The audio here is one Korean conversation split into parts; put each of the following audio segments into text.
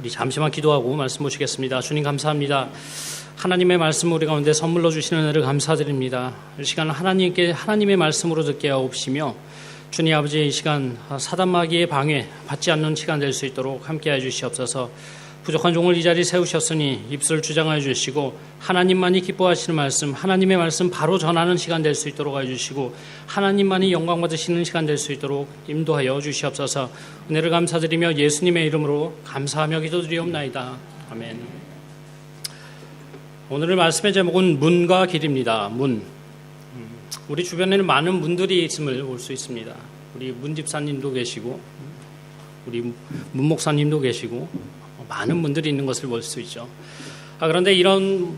우리 잠시만 기도하고 말씀 보시겠습니다. 주님 감사합니다. 하나님의 말씀 우리 가운데 선물로 주시는 은혜를 감사드립니다. 이 시간 하나님의 말씀으로 듣게 하옵시며 주님 아버지 이 시간 사단마귀의 방해 받지 않는 시간 될 수 있도록 함께해 주시옵소서. 부족한 종을 이 자리에 세우셨으니 입술을 주장하여 주시고 하나님만이 기뻐하시는 말씀, 하나님의 말씀 바로 전하는 시간 될 수 있도록 해주시고 하나님만이 영광 받으시는 시간 될 수 있도록 인도하여 주시옵소서. 은혜를 감사드리며 예수님의 이름으로 감사하며 기도드리옵나이다. 아멘. 오늘의 말씀의 제목은 문과 길입니다. 문. 우리 주변에는 많은 문들이 있음을 볼 수 있습니다. 우리 문 집사님도 계시고 우리 문 목사님도 계시고 많은 문들이 있는 것을 볼 수 있죠. 그런데 이런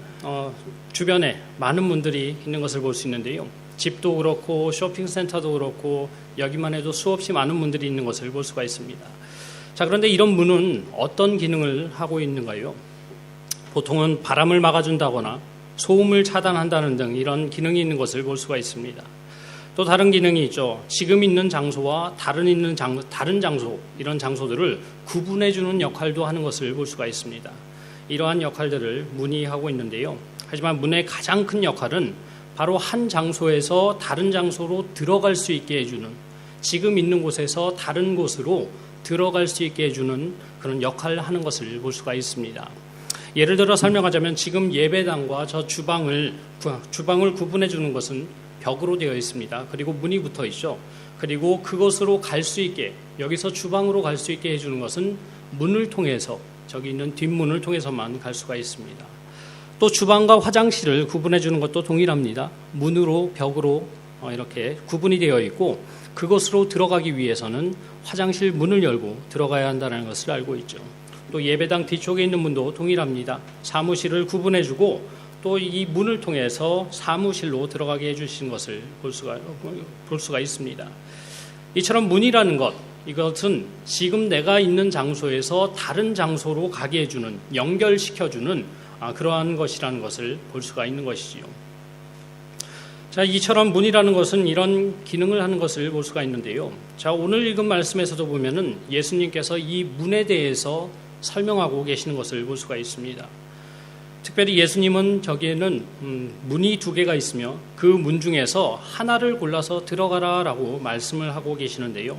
주변에 많은 문들이 있는 것을 볼 수 있는데요. 집도 그렇고 쇼핑센터도 그렇고 여기만 해도 수없이 많은 문들이 있는 것을 볼 수가 있습니다. 자, 그런데 이런 문은 어떤 기능을 하고 있는가요? 보통은 바람을 막아준다거나 소음을 차단한다는 등 이런 기능이 있는 것을 볼 수가 있습니다. 또 다른 기능이 있죠. 지금 있는 장소와 다른 장소, 이런 장소들을 구분해주는 역할도 하는 것을 볼 수가 있습니다. 이러한 역할들을 문이 하고 있는데요. 하지만 문의 가장 큰 역할은 바로 한 장소에서 다른 장소로 들어갈 수 있게 해주는, 지금 있는 곳에서 다른 곳으로 들어갈 수 있게 해주는 그런 역할을 하는 것을 볼 수가 있습니다. 예를 들어 설명하자면 지금 예배당과 저 주방을 구분해주는 것은 벽으로 되어 있습니다. 그리고 문이 붙어 있죠. 그리고 그곳으로 갈 수 있게, 여기서 주방으로 갈 수 있게 해주는 것은 문을 통해서, 저기 있는 뒷문을 통해서만 갈 수가 있습니다. 또 주방과 화장실을 구분해주는 것도 동일합니다. 문으로, 벽으로 이렇게 구분이 되어 있고 그곳으로 들어가기 위해서는 화장실 문을 열고 들어가야 한다는 것을 알고 있죠. 또 예배당 뒤쪽에 있는 문도 동일합니다. 사무실을 구분해주고 또 이 문을 통해서 사무실로 들어가게 해주신 것을 볼 수가 있습니다. 이처럼 문이라는 것, 이것은 지금 내가 있는 장소에서 다른 장소로 가게 해주는, 연결시켜주는 그러한 것이라는 것을 볼 수가 있는 것이지요. 자, 이처럼 문이라는 것은 이런 기능을 하는 것을 볼 수가 있는데요. 자, 오늘 읽은 말씀에서도 보면은 예수님께서 이 문에 대해서 설명하고 계시는 것을 볼 수가 있습니다. 특별히 예수님은 저기에는 문이 두 개가 있으며 그 문 중에서 하나를 골라서 들어가라라고 말씀을 하고 계시는데요.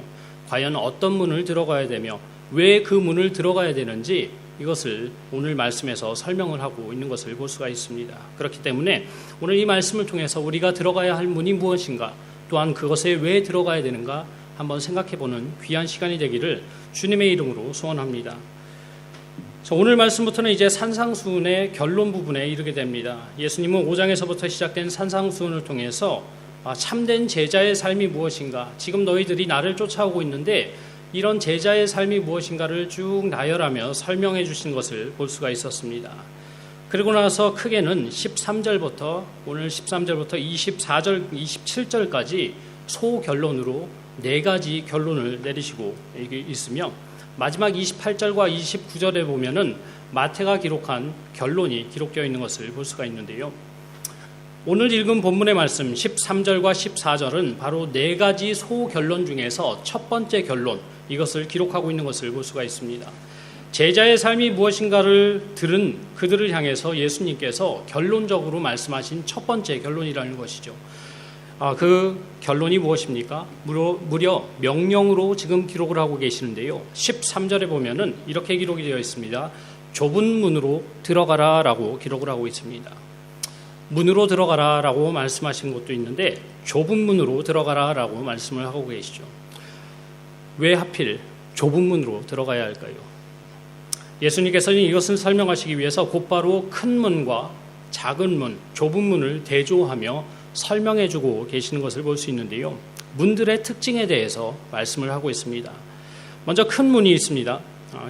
과연 어떤 문을 들어가야 되며 왜 그 문을 들어가야 되는지 이것을 오늘 말씀에서 설명을 하고 있는 것을 볼 수가 있습니다. 그렇기 때문에 오늘 이 말씀을 통해서 우리가 들어가야 할 문이 무엇인가, 또한 그것에 왜 들어가야 되는가 한번 생각해보는 귀한 시간이 되기를 주님의 이름으로 소원합니다. 오늘 말씀부터는 이제 산상수훈의 결론 부분에 이르게 됩니다. 예수님은 5장에서부터 시작된 산상수훈을 통해서 참된 제자의 삶이 무엇인가, 지금 너희들이 나를 쫓아오고 있는데 이런 제자의 삶이 무엇인가를 쭉 나열하며 설명해 주신 것을 볼 수가 있었습니다. 그리고 나서 크게는 13절부터 오늘 13절부터 24절, 27절까지 소결론으로 4가지 결론을 내리시고 있으며 마지막 28절과 29절에 보면은 마태가 기록한 결론이 기록되어 있는 것을 볼 수가 있는데요. 오늘 읽은 본문의 말씀 13절과 14절은 바로 4가지 소결론 중에서 첫 번째 결론, 이것을 기록하고 있는 것을 볼 수가 있습니다. 제자의 삶이 무엇인가를 들은 그들을 향해서 예수님께서 결론적으로 말씀하신 첫 번째 결론이라는 것이죠. 그 결론이 무엇입니까? 무려 명령으로 지금 기록을 하고 계시는데요. 13절에 보면은 이렇게 기록이 되어 있습니다. 좁은 문으로 들어가라 라고 기록을 하고 있습니다. 문으로 들어가라 라고 말씀하신 것도 있는데 좁은 문으로 들어가라 라고 말씀을 하고 계시죠. 왜 하필 좁은 문으로 들어가야 할까요? 예수님께서는 이것을 설명하시기 위해서 곧바로 큰 문과 작은 문, 좁은 문을 대조하며 설명해주고 계시는 것을 볼 수 있는데요. 문들의 특징에 대해서 말씀을 하고 있습니다. 먼저 큰 문이 있습니다.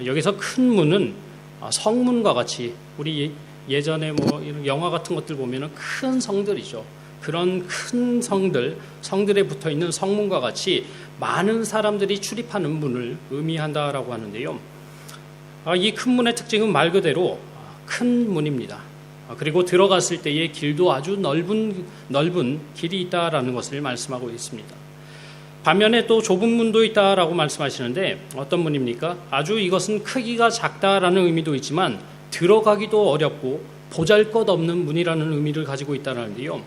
여기서 큰 문은 성문과 같이 우리 예전에 이런 영화 같은 것들 보면은 큰 성들이죠. 그런 큰 성들에 붙어 있는 성문과 같이 많은 사람들이 출입하는 문을 의미한다라고 하는데요. 이 큰 문의 특징은 말 그대로 큰 문입니다. 그리고 들어갔을 때의 길도 아주 넓은 길이 있다라는 것을 말씀하고 있습니다. 반면에 또 좁은 문도 있다라고 말씀하시는데 어떤 문입니까? 아주 이것은 크기가 작다라는 의미도 있지만 들어가기도 어렵고 보잘것없는 문이라는 의미를 가지고 있다는데요.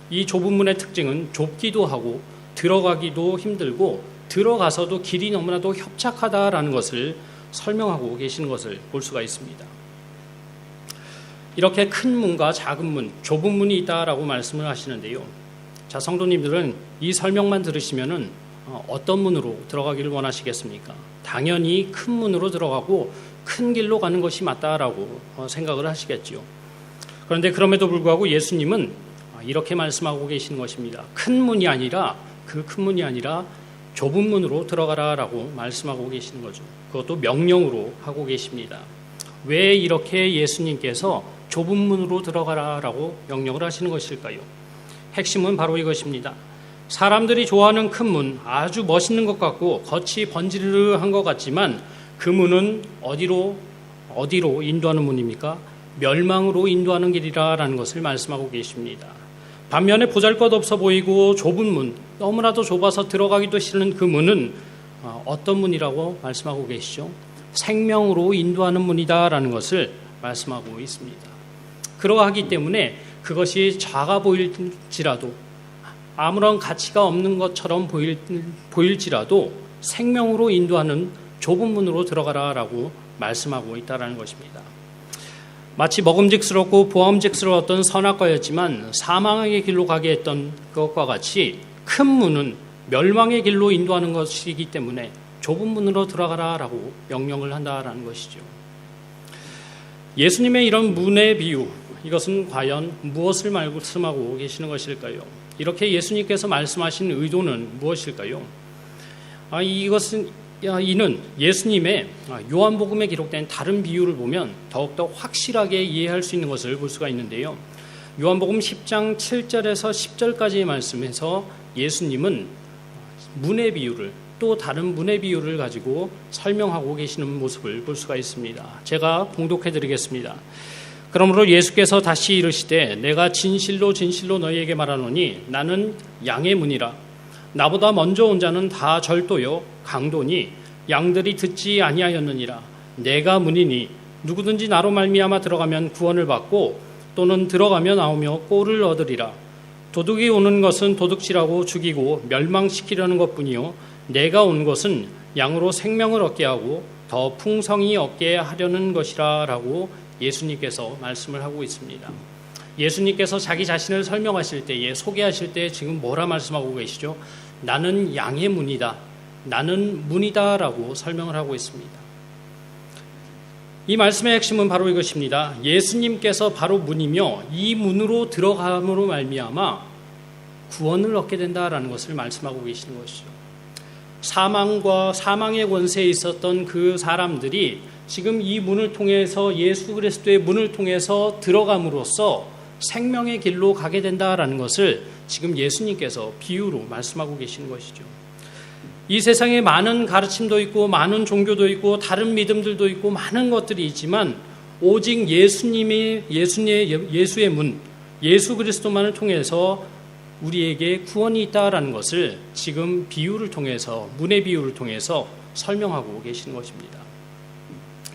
이 좁은 문의 특징은 좁기도 하고 들어가기도 힘들고 들어가서도 길이 너무나도 협착하다라는 것을 설명하고 계시는 것을 볼 수가 있습니다. 이렇게 큰 문과 작은 문, 좁은 문이 있다라고 말씀을 하시는데요. 자, 성도님들은 이 설명만 들으시면은 어떤 문으로 들어가기를 원하시겠습니까? 당연히 큰 문으로 들어가고 큰 길로 가는 것이 맞다라고 생각을 하시겠지요. 그런데 그럼에도 불구하고 예수님은 이렇게 말씀하고 계시는 것입니다. 큰 문이 아니라 그 큰 문이 아니라 좁은 문으로 들어가라라고 말씀하고 계시는 거죠. 그것도 명령으로 하고 계십니다. 왜 이렇게 예수님께서 좁은 문으로 들어가라라고 명령을 하시는 것일까요? 핵심은 바로 이것입니다. 사람들이 좋아하는 큰 문, 아주 멋있는 것 같고 겉이 번지르르한 것 같지만 그 문은 어디로 인도하는 문입니까? 멸망으로 인도하는 길이라는 것을 말씀하고 계십니다. 반면에 보잘것없어 보이고 좁은 문, 너무나도 좁아서 들어가기도 싫은 그 문은 어떤 문이라고 말씀하고 계시죠? 생명으로 인도하는 문이다라는 것을 말씀하고 있습니다. 그러하기 때문에 그것이 작아 보일지라도 아무런 가치가 없는 것처럼 보일지라도 생명으로 인도하는 좁은 문으로 들어가라라고 말씀하고 있다는 것입니다. 마치 먹음직스럽고 보암직스러웠던 선악과였지만 사망의 길로 가게 했던 것과 같이 큰 문은 멸망의 길로 인도하는 것이기 때문에 좁은 문으로 들어가라라고 명령을 한다라는 것이죠. 예수님의 이런 문의 비유, 이것은 과연 무엇을 말씀하고 계시는 것일까요? 이렇게 예수님께서 말씀하신 의도는 무엇일까요? 이는 예수님의 요한복음에 기록된 다른 비유를 보면 더욱더 확실하게 이해할 수 있는 것을 볼 수가 있는데요. 요한복음 10장 7절에서 10절까지의 말씀에서 예수님은 문의 비유를 또 다른 문의 비유를 가지고 설명하고 계시는 모습을 볼 수가 있습니다. 제가 봉독해 드리겠습니다. 그러므로 예수께서 다시 이르시되 내가 진실로 진실로 너희에게 말하노니 나는 양의 문이라. 나보다 먼저 온 자는 다 절도요 강도니 양들이 듣지 아니하였느니라. 내가 문이니 누구든지 나로 말미암아 들어가면 구원을 받고 또는 들어가며 나오며 꼴을 얻으리라. 도둑이 오는 것은 도둑질하고 죽이고 멸망시키려는 것뿐이요 내가 온 것은 양으로 생명을 얻게 하고 더 풍성히 얻게 하려는 것이라 라고 예수님께서 말씀을 하고 있습니다. 예수님께서 자기 자신을 설명하실 때에 소개하실 때 지금 뭐라 말씀하고 계시죠? 나는 양의 문이다. 나는 문이다 라고 설명을 하고 있습니다. 이 말씀의 핵심은 바로 이것입니다. 예수님께서 바로 문이며 이 문으로 들어감으로 말미암아 구원을 얻게 된다라는 것을 말씀하고 계시는 것이죠. 사망과 사망의 권세에 있었던 그 사람들이 지금 이 문을 통해서 예수 그리스도의 문을 통해서 들어감으로써 생명의 길로 가게 된다라는 것을 지금 예수님께서 비유로 말씀하고 계시는 것이죠. 이 세상에 많은 가르침도 있고 많은 종교도 있고 다른 믿음들도 있고 많은 것들이 있지만 오직 예수의 문, 예수 그리스도만을 통해서 우리에게 구원이 있다라는 것을 지금 비유를 통해서 문의 비유를 통해서 설명하고 계시는 것입니다.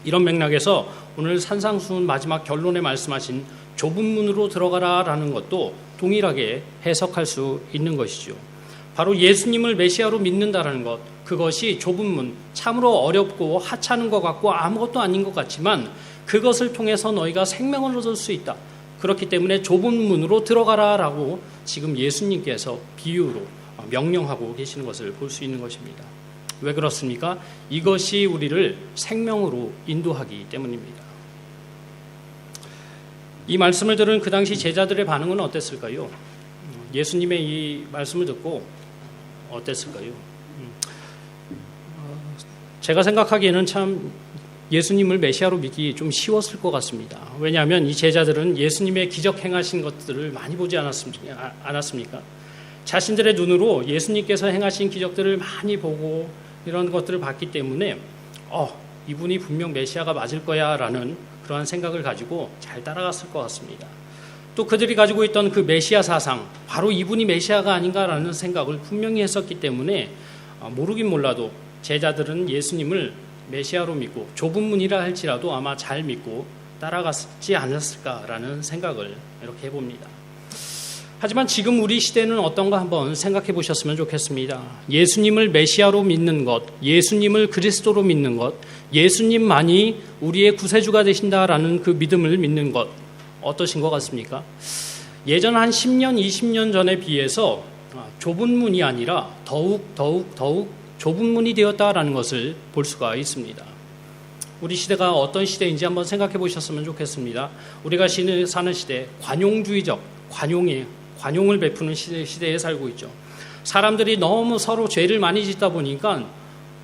이런 맥락에서 오늘 산상수훈 마지막 결론에 말씀하신 좁은 문으로 들어가라라는 것도 동일하게 해석할 수 있는 것이죠. 바로 예수님을 메시아로 믿는다라는 것, 그것이 좁은 문, 참으로 어렵고 하찮은 것 같고 아무것도 아닌 것 같지만 그것을 통해서 너희가 생명을 얻을 수 있다. 그렇기 때문에 좁은 문으로 들어가라라고 지금 예수님께서 비유로 명령하고 계시는 것을 볼 수 있는 것입니다. 왜 그렇습니까? 이것이 우리를 생명으로 인도하기 때문입니다. 이 말씀을 들은 그 당시 제자들의 반응은 어땠을까요? 예수님의 이 말씀을 듣고 어땠을까요? 제가 생각하기에는 참 예수님을 메시아로 믿기 좀 쉬웠을 것 같습니다. 왜냐하면 이 제자들은 예수님의 기적 행하신 것들을 많이 보지 않았습니까? 자신들의 눈으로 예수님께서 행하신 기적들을 많이 보고 이런 것들을 봤기 때문에 이분이 분명 메시아가 맞을 거야 라는 그러한 생각을 가지고 잘 따라갔을 것 같습니다. 또 그들이 가지고 있던 그 메시아 사상, 바로 이분이 메시아가 아닌가라는 생각을 분명히 했었기 때문에 모르긴 몰라도 제자들은 예수님을 메시아로 믿고 좁은 문이라 할지라도 아마 잘 믿고 따라갔지 않았을까라는 생각을 이렇게 해봅니다. 하지만 지금 우리 시대는 어떤가 한번 생각해 보셨으면 좋겠습니다. 예수님을 메시아로 믿는 것, 예수님을 그리스도로 믿는 것, 예수님만이 우리의 구세주가 되신다라는 그 믿음을 믿는 것 어떠신 것 같습니까? 예전 한 10년, 20년 전에 비해서 좁은 문이 아니라 더욱 좁은 문이 되었다라는 것을 볼 수가 있습니다. 우리 시대가 어떤 시대인지 한번 생각해 보셨으면 좋겠습니다. 우리가 사는 시대, 관용주의적, 관용을 베푸는 시대에 살고 있죠. 사람들이 너무 서로 죄를 많이 짓다 보니까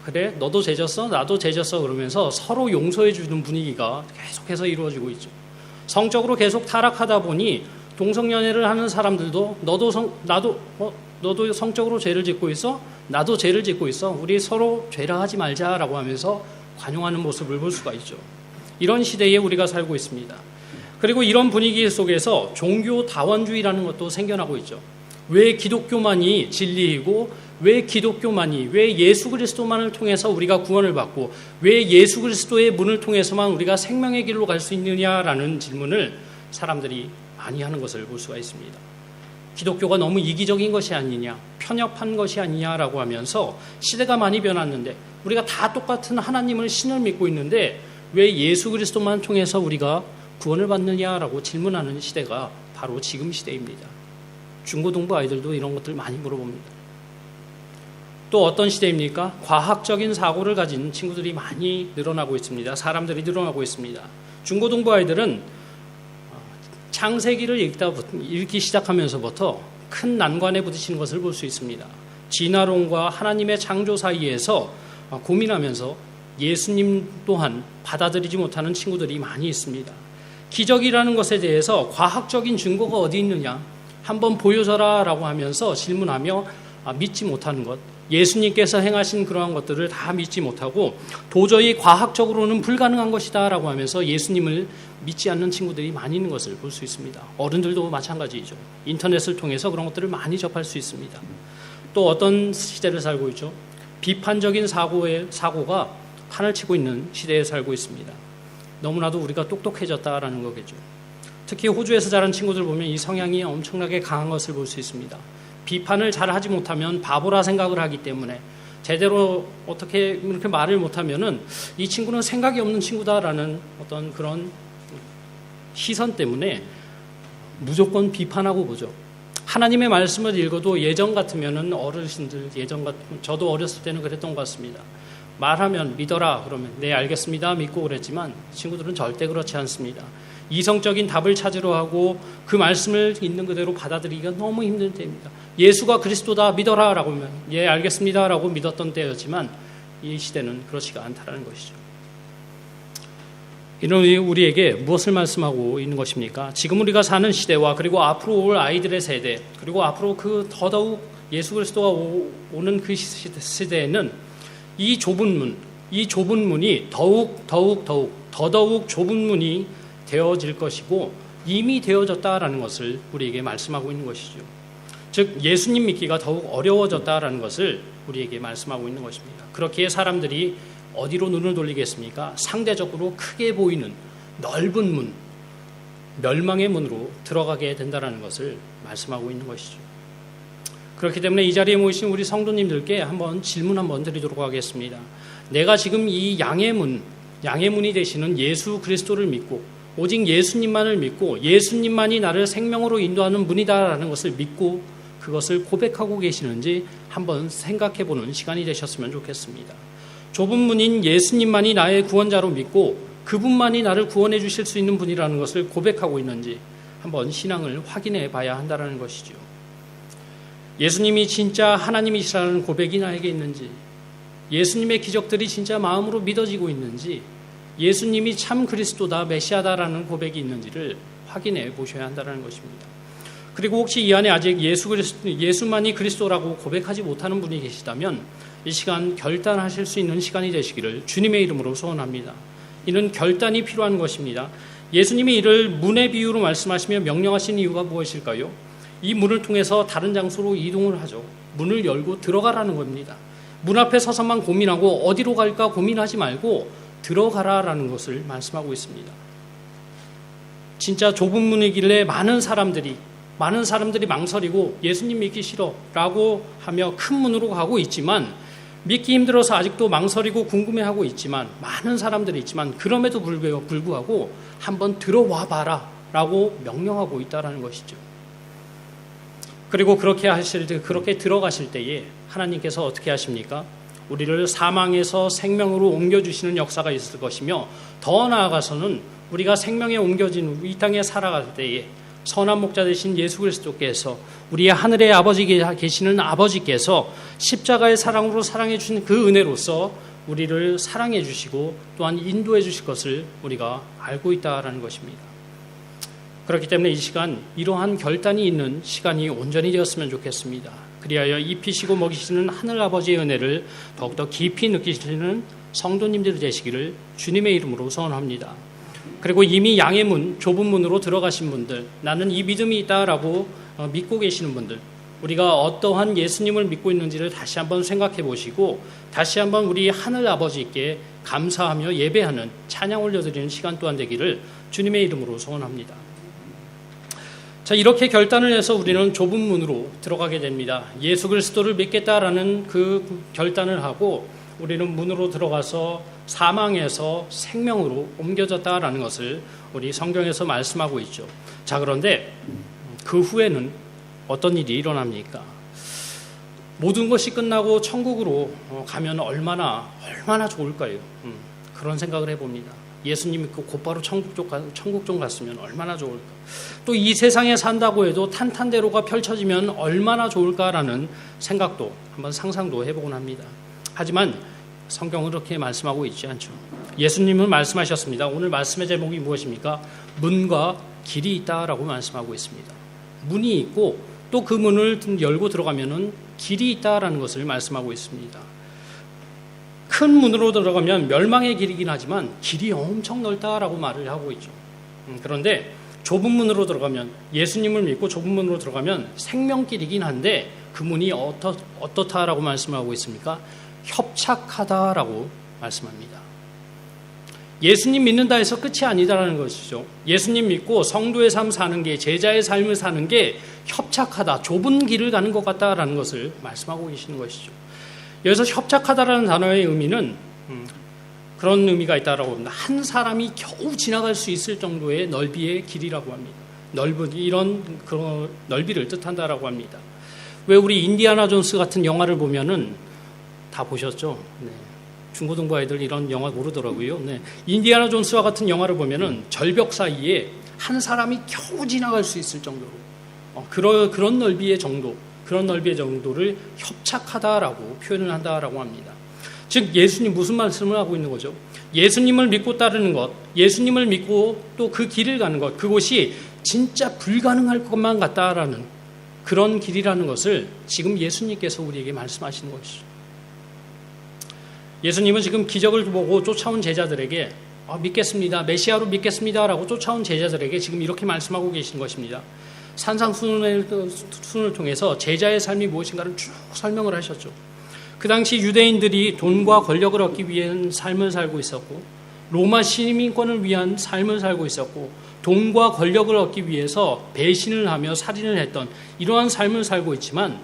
그래 너도 죄졌어 나도 죄졌어 그러면서 서로 용서해 주는 분위기가 계속해서 이루어지고 있죠. 성적으로 계속 타락하다 보니 동성연애를 하는 사람들도 너도 성적으로 죄를 짓고 있어 나도 죄를 짓고 있어 우리 서로 죄를 하지 말자라고 하면서 관용하는 모습을 볼 수가 있죠. 이런 시대에 우리가 살고 있습니다. 그리고 이런 분위기 속에서 종교 다원주의라는 것도 생겨나고 있죠. 왜 기독교만이 진리이고 왜 예수 그리스도만을 통해서 우리가 구원을 받고 왜 예수 그리스도의 문을 통해서만 우리가 생명의 길로 갈 수 있느냐라는 질문을 사람들이 많이 하는 것을 볼 수가 있습니다. 기독교가 너무 이기적인 것이 아니냐, 편협한 것이 아니냐라고 하면서 시대가 많이 변했는데 우리가 다 똑같은 하나님을 신을 믿고 있는데 왜 예수 그리스도만 통해서 우리가 구원을 받느냐라고 질문하는 시대가 바로 지금 시대입니다. 중고등부 아이들도 이런 것들 많이 물어봅니다. 또 어떤 시대입니까? 과학적인 사고를 가진 친구들이 많이 늘어나고 있습니다. 사람들이 늘어나고 있습니다. 중고등부 아이들은 창세기를 읽기 시작하면서부터 큰 난관에 부딪히는 것을 볼 수 있습니다. 진화론과 하나님의 창조 사이에서 고민하면서 예수님 또한 받아들이지 못하는 친구들이 많이 있습니다. 기적이라는 것에 대해서 과학적인 증거가 어디 있느냐 한번 보여줘라 라고 하면서 질문하며 믿지 못하는 것, 예수님께서 행하신 그러한 것들을 다 믿지 못하고 도저히 과학적으로는 불가능한 것이다 라고 하면서 예수님을 믿지 않는 친구들이 많이 있는 것을 볼 수 있습니다. 어른들도 마찬가지죠. 인터넷을 통해서 그런 것들을 많이 접할 수 있습니다. 또 어떤 시대를 살고 있죠. 비판적인 사고가 판을 치고 있는 시대에 살고 있습니다. 너무나도 우리가 똑똑해졌다라는 거겠죠. 특히 호주에서 자란 친구들 보면 이 성향이 엄청나게 강한 것을 볼 수 있습니다. 비판을 잘 하지 못하면 바보라 생각을 하기 때문에 제대로 어떻게 이렇게 말을 못하면은 이 친구는 생각이 없는 친구다라는 어떤 그런 시선 때문에 무조건 비판하고 보죠. 하나님의 말씀을 읽어도 예전 같으면은 어르신들 저도 어렸을 때는 그랬던 것 같습니다. 말하면 믿어라 그러면 네 알겠습니다 믿고 그랬지만 친구들은 절대 그렇지 않습니다. 이성적인 답을 찾으려 하고 그 말씀을 있는 그대로 받아들이기가 너무 힘든 때입니다. 예수가 그리스도다 믿어라 라고 하면 예 알겠습니다 라고 믿었던 때였지만 이 시대는 그렇지가 않다는 것이죠. 이런 우리에게 무엇을 말씀하고 있는 것입니까? 지금 우리가 사는 시대와 그리고 앞으로 올 아이들의 세대 그리고 앞으로 그 더더욱 예수 그리스도가 오는 그 시대에는 이 좁은 문이 더더욱 좁은 문이 되어질 것이고 이미 되어졌다라는 것을 우리에게 말씀하고 있는 것이죠. 즉 예수님 믿기가 더욱 어려워졌다라는 것을 우리에게 말씀하고 있는 것입니다. 그렇기에 사람들이 어디로 눈을 돌리겠습니까? 상대적으로 크게 보이는 넓은 문, 멸망의 문으로 들어가게 된다라는 것을 말씀하고 있는 것이죠. 그렇기 때문에 이 자리에 모이신 우리 성도님들께 한번 질문 한번 드리도록 하겠습니다. 내가 지금 이 양의 문이 되시는 예수 그리스도를 믿고 오직 예수님만을 믿고 예수님만이 나를 생명으로 인도하는 문이다라는 것을 믿고 그것을 고백하고 계시는지 한번 생각해보는 시간이 되셨으면 좋겠습니다. 좁은 문인 예수님만이 나의 구원자로 믿고 그분만이 나를 구원해 주실 수 있는 분이라는 것을 고백하고 있는지 한번 신앙을 확인해 봐야 한다는 것이죠. 예수님이 진짜 하나님이시라는 고백이 나에게 있는지, 예수님의 기적들이 진짜 마음으로 믿어지고 있는지, 예수님이 참 그리스도다 메시아다라는 고백이 있는지를 확인해 보셔야 한다는 것입니다. 그리고 혹시 이 안에 아직 예수만이 그리스도라고 고백하지 못하는 분이 계시다면 이 시간 결단하실 수 있는 시간이 되시기를 주님의 이름으로 소원합니다. 이는 결단이 필요한 것입니다. 예수님이 이를 문의 비유로 말씀하시며 명령하신 이유가 무엇일까요? 이 문을 통해서 다른 장소로 이동을 하죠. 문을 열고 들어가라는 겁니다. 문 앞에 서서만 고민하고 어디로 갈까 고민하지 말고 들어가라라는 것을 말씀하고 있습니다. 진짜 좁은 문이길래 많은 사람들이 망설이고 예수님 믿기 싫어라고 하며 큰 문으로 가고 있지만, 믿기 힘들어서 아직도 망설이고 궁금해하고 있지만, 많은 사람들이 있지만 그럼에도 불구하고 한번 들어와 봐라 라고 명령하고 있다는 것이죠. 그리고 그렇게 들어가실 때에 하나님께서 어떻게 하십니까? 우리를 사망에서 생명으로 옮겨주시는 역사가 있을 것이며, 더 나아가서는 우리가 생명에 옮겨진 이 땅에 살아갈 때에 선한 목자 되신 예수 그리스도께서, 우리의 하늘의 아버지 계시는 아버지께서 십자가의 사랑으로 사랑해 주신 그 은혜로서 우리를 사랑해 주시고 또한 인도해 주실 것을 우리가 알고 있다라는 것입니다. 그렇기 때문에 이 시간 이러한 결단이 있는 시간이 온전히 되었으면 좋겠습니다. 그리하여 입히시고 먹이시는 하늘 아버지의 은혜를 더욱더 깊이 느끼시는 성도님들 되시기를 주님의 이름으로 소원합니다. 그리고 이미 양의 문, 좁은 문으로 들어가신 분들, 나는 이 믿음이 있다라고 믿고 계시는 분들, 우리가 어떠한 예수님을 믿고 있는지를 다시 한번 생각해 보시고 다시 한번 우리 하늘 아버지께 감사하며 예배하는, 찬양 올려드리는 시간 또한 되기를 주님의 이름으로 소원합니다. 자, 이렇게 결단을 해서 우리는 좁은 문으로 들어가게 됩니다. 예수 그리스도를 믿겠다라는 그 결단을 하고 우리는 문으로 들어가서 사망에서 생명으로 옮겨졌다라는 것을 우리 성경에서 말씀하고 있죠. 자, 그런데 그 후에는 어떤 일이 일어납니까? 모든 것이 끝나고 천국으로 가면 얼마나 좋을까요? 그런 생각을 해봅니다. 예수님 믿고 곧바로 천국 좀 갔으면 얼마나 좋을까? 또 이 세상에 산다고 해도 탄탄대로가 펼쳐지면 얼마나 좋을까라는 생각도 한번 상상도 해보곤 합니다. 하지만 성경은 그렇게 말씀하고 있지 않죠. 예수님은 말씀하셨습니다. 오늘 말씀의 제목이 무엇입니까? 문과 길이 있다라고 말씀하고 있습니다. 문이 있고 또 그 문을 열고 들어가면은 길이 있다라는 것을 말씀하고 있습니다. 큰 문으로 들어가면 멸망의 길이긴 하지만 길이 엄청 넓다라고 말을 하고 있죠. 그런데 좁은 문으로 들어가면, 예수님을 믿고 좁은 문으로 들어가면 생명길이긴 한데 그 문이 어떻다라고 말씀하고 있습니까? 협착하다라고 말씀합니다. 예수님 믿는다 해서 끝이 아니다라는 것이죠. 예수님 믿고 성도의 삶 사는 게, 제자의 삶을 사는 게 협착하다, 좁은 길을 가는 것 같다라는 것을 말씀하고 계시는 것이죠. 여기서 협착하다라는 단어의 의미는 그런 의미가 있다라고 합니다. 한 사람이 겨우 지나갈 수 있을 정도의 넓이의 길이라고 합니다. 그런 넓이를 뜻한다라고 합니다. 왜 우리 인디아나 존스 같은 영화를 보면은 다 보셨죠? 네. 중고등부 아이들 이런 영화 모르더라고요. 네. 인디아나 존스와 같은 영화를 보면은 절벽 사이에 한 사람이 겨우 지나갈 수 있을 정도로 그런 넓이의 정도를 협착하다라고 표현을 한다라고 합니다. 즉 예수님 무슨 말씀을 하고 있는 거죠? 예수님을 믿고 따르는 것, 예수님을 믿고 또 그 길을 가는 것, 그것이 진짜 불가능할 것만 같다라는 그런 길이라는 것을 지금 예수님께서 우리에게 말씀하시는 것이죠. 예수님은 지금 기적을 보고 쫓아온 제자들에게 믿겠습니다, 메시아로 믿겠습니다라고 쫓아온 제자들에게 지금 이렇게 말씀하고 계시는 것입니다. 산상수훈을 통해서 제자의 삶이 무엇인가를 쭉 설명을 하셨죠. 그 당시 유대인들이 돈과 권력을 얻기 위한 삶을 살고 있었고, 로마 시민권을 위한 삶을 살고 있었고, 돈과 권력을 얻기 위해서 배신을 하며 살인을 했던 이러한 삶을 살고 있지만,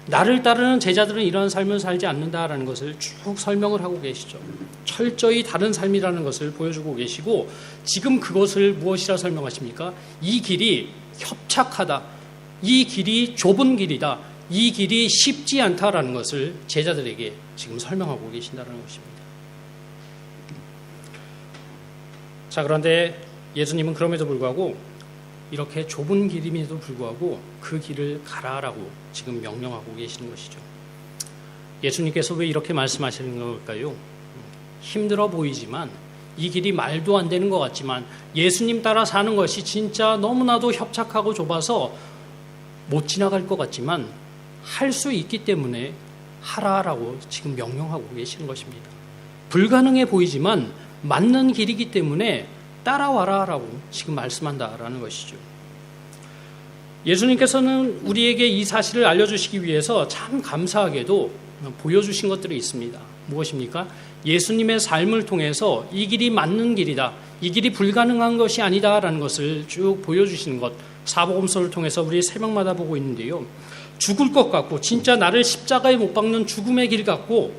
나를 따르는 제자들은 이러한 삶을 살지 않는다라는 것을 쭉 설명을 하고 계시죠. 철저히 다른 삶이라는 것을 보여주고 계시고, 지금 그것을 무엇이라 설명하십니까? 이 길이 협착하다, 이 길이 좁은 길이다, 이 길이 쉽지 않다라는 것을 제자들에게 지금 설명하고 계신다는 것입니다. 자, 그런데 예수님은 그럼에도 불구하고 이렇게 좁은 길임에도 불구하고 그 길을 가라라고 지금 명령하고 계시는 것이죠. 예수님께서 왜 이렇게 말씀하시는 걸까요? 힘들어 보이지만, 이 길이 말도 안 되는 것 같지만, 예수님 따라 사는 것이 진짜 너무나도 협착하고 좁아서 못 지나갈 것 같지만 할 수 있기 때문에 하라라고 지금 명령하고 계시는 것입니다. 불가능해 보이지만 맞는 길이기 때문에 따라와라라고 지금 말씀한다라는 것이죠. 예수님께서는 우리에게 이 사실을 알려주시기 위해서 참 감사하게도 보여주신 것들이 있습니다. 무엇입니까? 예수님의 삶을 통해서 이 길이 맞는 길이다. 이 길이 불가능한 것이 아니다라는 것을 쭉 보여주시는 것. 사복음서를 통해서 우리 새벽마다 보고 있는데요. 죽을 것 같고 진짜 나를 십자가에 못 박는 죽음의 길 같고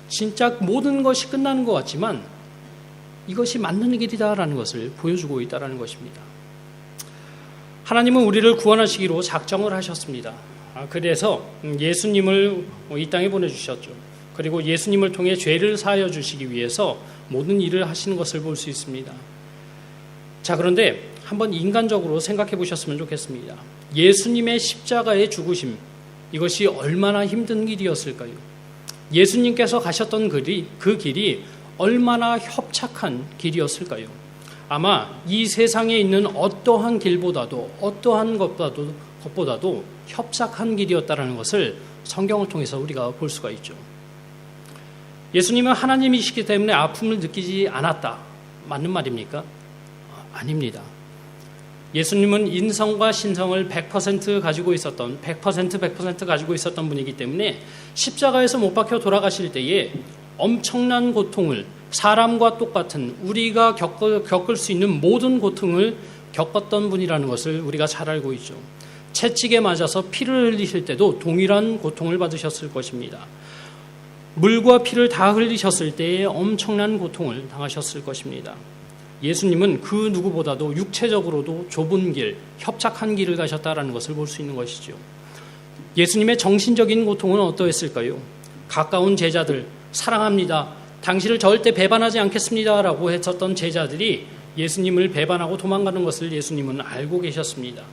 진짜 모든 것이 끝나는 것 같지만 이것이 맞는 길이다라는 것을 보여주고 있다는 것입니다. 하나님은 우리를 구원하시기로 작정을 하셨습니다. 그래서 예수님을 이 땅에 보내주셨죠. 그리고 예수님을 통해 죄를 사하여 주시기 위해서 모든 일을 하시는 것을 볼 수 있습니다. 자, 그런데 한번 인간적으로 생각해 보셨으면 좋겠습니다. 예수님의 십자가의 죽으심, 이것이 얼마나 힘든 길이었을까요? 예수님께서 가셨던 그 길이 얼마나 협착한 길이었을까요? 아마 이 세상에 있는 어떠한 길보다도 어떠한 것보다도 협착한 길이었다는 것을 성경을 통해서 우리가 볼 수가 있죠. 예수님은 하나님이시기 때문에 아픔을 느끼지 않았다. 맞는 말입니까? 아닙니다. 예수님은 인성과 신성을 100% 가지고 있었던 100% 가지고 있었던 분이기 때문에 십자가에서 못 박혀 돌아가실 때에 엄청난 고통을 사람과 똑같은 우리가 겪을 수 있는 모든 고통을 겪었던 분이라는 것을 우리가 잘 알고 있죠. 채찍에 맞아서 피를 흘리실 때도 동일한 고통을 받으셨을 것입니다. 물과 피를 다 흘리셨을 때에 엄청난 고통을 당하셨을 것입니다. 예수님은 그 누구보다도 육체적으로도 좁은 길, 협착한 길을 가셨다라는 것을 볼 수 있는 것이죠. 예수님의 정신적인 고통은 어떠했을까요? 가까운 제자들, 사랑합니다. 당신을 절대 배반하지 않겠습니다라고 했었던 제자들이 예수님을 배반하고 도망가는 것을 예수님은 알고 계셨습니다.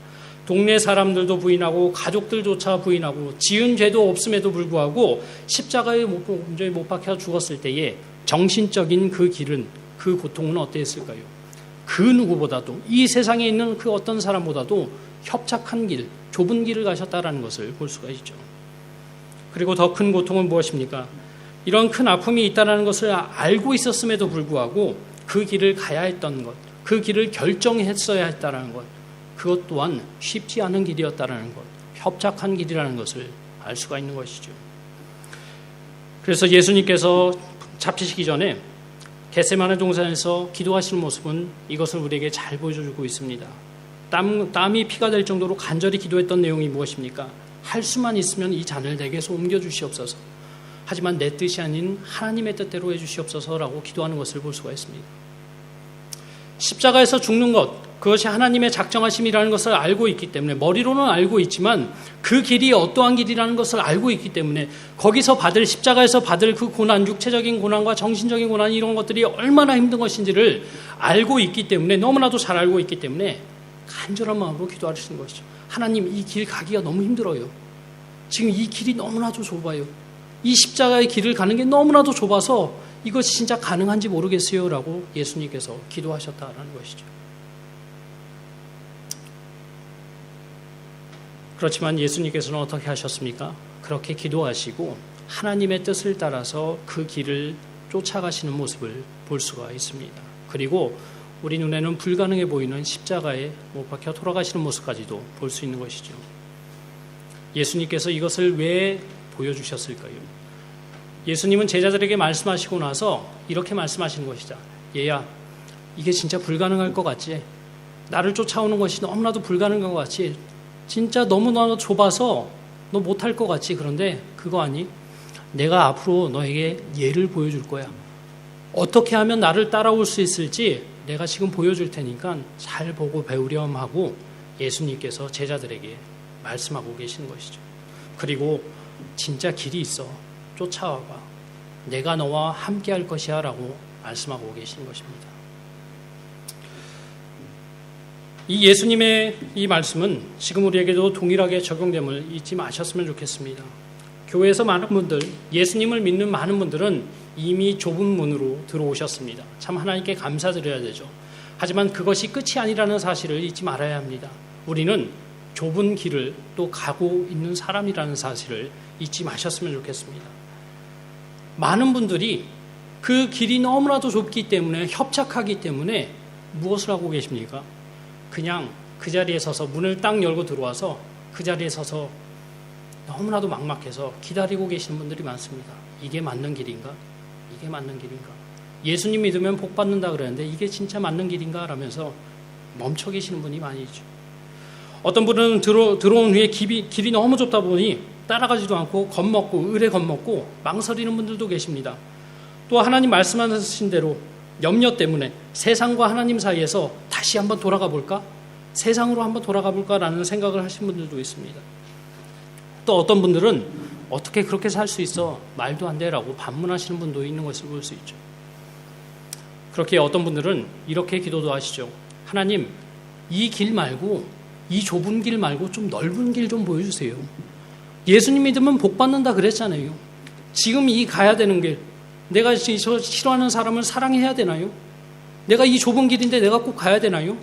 동네 사람들도 부인하고 가족들조차 부인하고 지은 죄도 없음에도 불구하고 십자가에 못 박혀 죽었을 때에 정신적인 그 길은, 그 고통은 어땠을까요? 그 누구보다도 이 세상에 있는 그 어떤 사람보다도 협착한 길, 좁은 길을 가셨다라는 것을 볼 수가 있죠. 그리고 더 큰 고통은 무엇입니까? 이런 큰 아픔이 있다는 것을 알고 있었음에도 불구하고 그 길을 가야 했던 것, 그 길을 결정했어야 했다는 것, 그것 또한 쉽지 않은 길이었다는 것, 협착한 길이라는 것을 알 수가 있는 것이죠. 그래서 예수님께서 잡히시기 전에 겟세마네 동산에서 기도하시는 모습은 이것을 우리에게 잘 보여주고 있습니다. 땀이 피가 될 정도로 간절히 기도했던 내용이 무엇입니까? 할 수만 있으면 이 잔을 내게서 옮겨주시옵소서. 하지만 내 뜻이 아닌 하나님의 뜻대로 해주시옵소서라고 기도하는 것을 볼 수가 있습니다. 십자가에서 죽는 것, 그것이 하나님의 작정하심이라는 것을 알고 있기 때문에, 머리로는 알고 있지만 그 길이 어떠한 길이라는 것을 알고 있기 때문에 거기서 십자가에서 받을 그 고난, 육체적인 고난과 정신적인 고난, 이런 것들이 얼마나 힘든 것인지를 알고 있기 때문에, 너무나도 잘 알고 있기 때문에 간절한 마음으로 기도하시는 것이죠. 하나님, 이 길 가기가 너무 힘들어요. 지금 이 길이 너무나도 좁아요. 이 십자가의 길을 가는 게 너무나도 좁아서 이것이 진짜 가능한지 모르겠어요 라고 예수님께서 기도하셨다라는 것이죠. 그렇지만 예수님께서는 어떻게 하셨습니까? 그렇게 기도하시고 하나님의 뜻을 따라서 그 길을 쫓아가시는 모습을 볼 수가 있습니다. 그리고 우리 눈에는 불가능해 보이는 십자가에 못 박혀 돌아가시는 모습까지도 볼 수 있는 것이죠. 예수님께서 이것을 왜 보여주셨을까요? 예수님은 제자들에게 말씀하시고 나서 이렇게 말씀하시는 것이죠. 얘야, 이게 진짜 불가능할 것 같지? 나를 쫓아오는 것이 너무나도 불가능한 것 같지? 진짜 너무나도 좁아서 너 못할 것 같지? 그런데 그거 아니? 내가 앞으로 너에게 예를 보여줄 거야. 어떻게 하면 나를 따라올 수 있을지 내가 지금 보여줄 테니까 잘 보고 배우렴 하고 예수님께서 제자들에게 말씀하고 계시는 것이죠. 그리고 진짜 길이 있어. 쫓아와봐. 내가 너와 함께 할 것이야 라고 말씀하고 계시는 것입니다. 이 예수님의 이 말씀은 지금 우리에게도 동일하게 적용됨을 잊지 마셨으면 좋겠습니다. 교회에서 많은 분들, 예수님을 믿는 많은 분들은 이미 좁은 문으로 들어오셨습니다. 참 하나님께 감사드려야 되죠. 하지만 그것이 끝이 아니라는 사실을 잊지 말아야 합니다. 우리는 좁은 길을 또 가고 있는 사람이라는 사실을 잊지 마셨으면 좋겠습니다. 많은 분들이 그 길이 너무나도 좁기 때문에, 협착하기 때문에 무엇을 하고 계십니까? 그냥 그 자리에 서서 문을 딱 열고 들어와서 그 자리에 서서 너무나도 막막해서 기다리고 계시는 분들이 많습니다. 이게 맞는 길인가? 이게 맞는 길인가? 예수님 믿으면 복 받는다 그러는데 이게 진짜 맞는 길인가? 라면서 멈춰 계시는 분이 많이 있죠. 어떤 분은 들어온 후에 길이 너무 좁다 보니 따라가지도 않고 겁먹고 을에 겁먹고 망설이는 분들도 계십니다. 또 하나님 말씀하신 대로 염려 때문에 세상과 하나님 사이에서 다시 한번 돌아가 볼까? 세상으로 한번 돌아가 볼까라는 생각을 하신 분들도 있습니다. 또 어떤 분들은 어떻게 그렇게 살 수 있어? 말도 안 돼라고 반문하시는 분도 있는 것을 볼 수 있죠. 그렇게 어떤 분들은 이렇게 기도도 하시죠. 하나님, 이 길 말고 이 좁은 길 말고 좀 넓은 길 좀 보여주세요. 예수님 믿으면 복 받는다 그랬잖아요. 지금 이 가야 되는 길, 내가 저 싫어하는 사람을 사랑해야 되나요? 내가 이 좁은 길인데 내가 꼭 가야 되나요?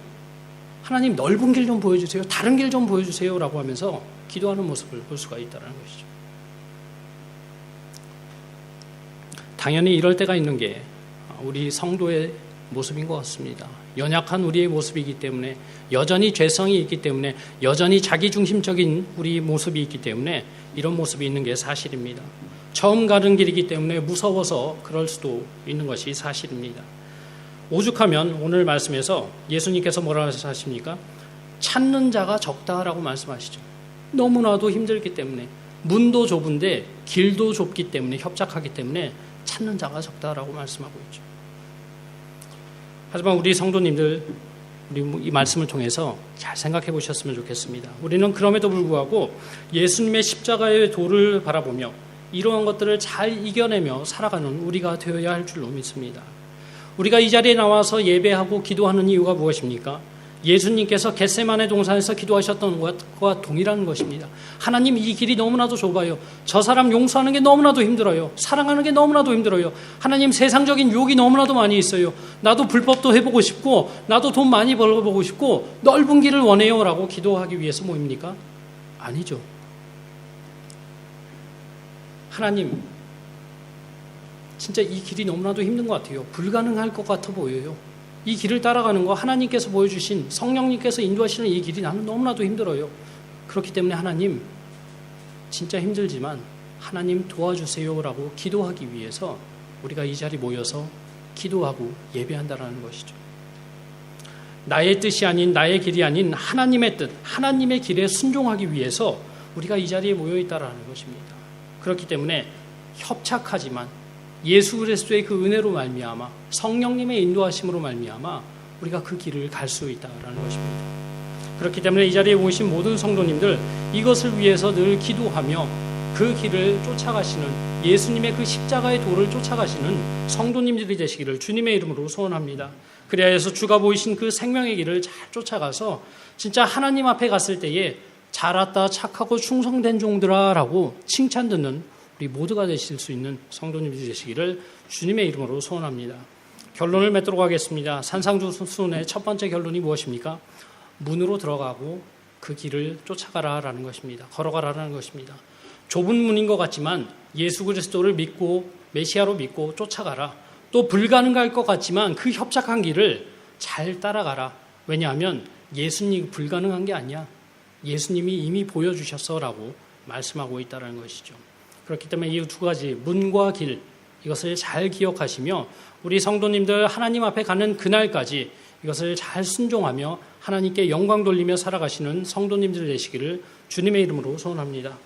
하나님 넓은 길 좀 보여주세요. 다른 길 좀 보여주세요. 라고 하면서 기도하는 모습을 볼 수가 있다는 것이죠. 당연히 이럴 때가 있는 게 우리 성도의 모습인 것 같습니다. 연약한 우리의 모습이기 때문에, 여전히 죄성이 있기 때문에, 여전히 자기중심적인 우리 모습이 있기 때문에 이런 모습이 있는 게 사실입니다. 처음 가는 길이기 때문에 무서워서 그럴 수도 있는 것이 사실입니다. 오죽하면 오늘 말씀에서 예수님께서 뭐라고 하십니까? 찾는 자가 적다라고 말씀하시죠. 너무나도 힘들기 때문에, 문도 좁은데 길도 좁기 때문에, 협착하기 때문에 찾는 자가 적다라고 말씀하고 있죠. 하지만 우리 성도님들, 우리 이 말씀을 통해서 잘 생각해 보셨으면 좋겠습니다. 우리는 그럼에도 불구하고 예수님의 십자가의 도를 바라보며 이러한 것들을 잘 이겨내며 살아가는 우리가 되어야 할 줄로 믿습니다. 우리가 이 자리에 나와서 예배하고 기도하는 이유가 무엇입니까? 예수님께서 겟세마네 동산에서 기도하셨던 것과 동일한 것입니다. 하나님, 이 길이 너무나도 좁아요. 저 사람 용서하는 게 너무나도 힘들어요. 사랑하는 게 너무나도 힘들어요. 하나님, 세상적인 유혹이 너무나도 많이 있어요. 나도 불법도 해보고 싶고 나도 돈 많이 벌어보고 싶고 넓은 길을 원해요 라고 기도하기 위해서 모입니까? 아니죠. 하나님, 진짜 이 길이 너무나도 힘든 것 같아요. 불가능할 것 같아 보여요. 이 길을 따라가는 거, 하나님께서 보여주신, 성령님께서 인도하시는 이 길이 나는 너무나도 힘들어요. 그렇기 때문에 하나님, 진짜 힘들지만 하나님 도와주세요라고 기도하기 위해서 우리가 이 자리에 모여서 기도하고 예배한다라는 것이죠. 나의 뜻이 아닌, 나의 길이 아닌 하나님의 뜻, 하나님의 길에 순종하기 위해서 우리가 이 자리에 모여 있다라는 것입니다. 그렇기 때문에 협착하지만 예수 그리스도의 그 은혜로 말미암아, 성령님의 인도하심으로 말미암아 우리가 그 길을 갈 수 있다라는 것입니다. 그렇기 때문에 이 자리에 모이신 모든 성도님들, 이것을 위해서 늘 기도하며 그 길을 쫓아가시는, 예수님의 그 십자가의 도를 쫓아가시는 성도님들이 되시기를 주님의 이름으로 소원합니다. 그래야 해서 주가 보이신 그 생명의 길을 잘 쫓아가서 진짜 하나님 앞에 갔을 때에 잘 왔다 착하고 충성된 종들아 라고 칭찬 듣는 우리 모두가 되실 수 있는 성도님들이 되시기를 주님의 이름으로 소원합니다. 결론을 맺도록 하겠습니다. 산상수훈의 첫 번째 결론이 무엇입니까? 문으로 들어가고 그 길을 쫓아가라라는 것입니다. 걸어가라라는 것입니다. 좁은 문인 것 같지만 예수 그리스도를 믿고 메시아로 믿고 쫓아가라. 또 불가능할 것 같지만 그 협착한 길을 잘 따라가라. 왜냐하면 예수님이 불가능한 게 아니야. 예수님이 이미 보여주셨어라고 말씀하고 있다는 것이죠. 그렇기 때문에 이 두 가지, 문과 길, 이것을 잘 기억하시며 우리 성도님들 하나님 앞에 가는 그날까지 이것을 잘 순종하며 하나님께 영광 돌리며 살아가시는 성도님들 되시기를 주님의 이름으로 소원합니다.